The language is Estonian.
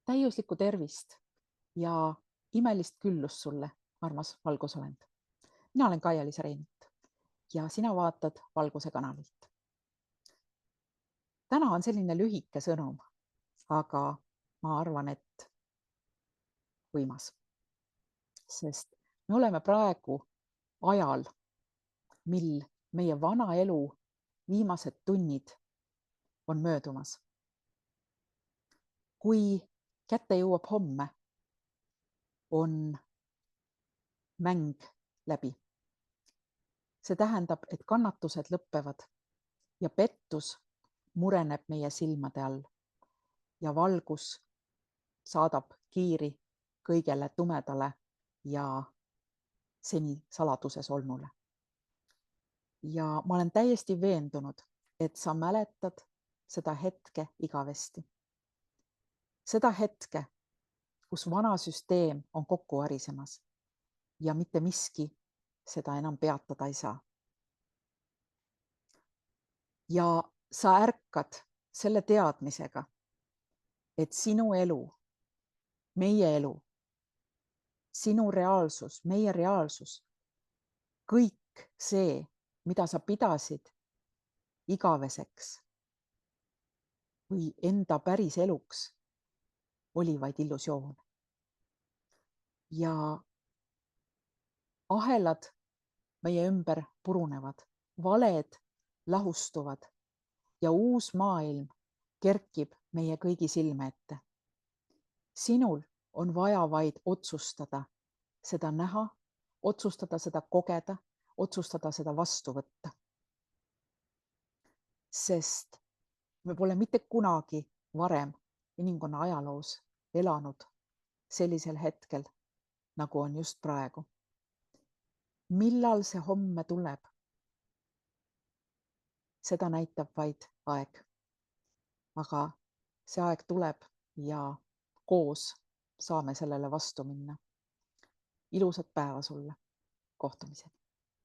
täiuslikku tervist ja imelist küllust sulle, armas valgusolend. Mina olen Kaia-Liisa Reinit ja sina vaatad Valguse kanalit. Täna on selline lühike sõnum, aga ma arvan, et võimas. Sest me oleme praegu ajal, mil meie vana elu viimased tunnid on möödumas. Kui kätte jõuab homme, on mäng läbi. See tähendab, et kannatused lõppevad ja pettus mureneb meie silmade all ja valgus saadab kiiri kõigele tumedale ja seni saladuses olnule. Ja ma olen täiesti veendunud, et sa mäletad seda hetke igavesti. Seda hetke, kus vana süsteem on kokku varisemas ja mitte miski seda enam peatada ei saa. Ja sa ärkad selle teadmisega, et sinu elu, meie elu, sinu reaalsus, meie reaalsus, kõik see, mida sa pidasid igaveseks või enda päris eluks, oli vaid illusioon. Ja ahelad meie ümber purunevad, valed lahustuvad ja uus maailm kerkib meie kõigi silme ette. Sinul on vaja vaid otsustada seda näha, otsustada seda kogeda, otsustada seda vastu võtta. Sest me pole mitte kunagi varem inimkonna ajaloos elanud sellisel hetkel, nagu on just praegu. Millal see homme tuleb? Seda näitab vaid aeg. Aga see aeg tuleb ja koos saame sellele vastu minna. Ilusat päeva sulle. Kohtumiseni.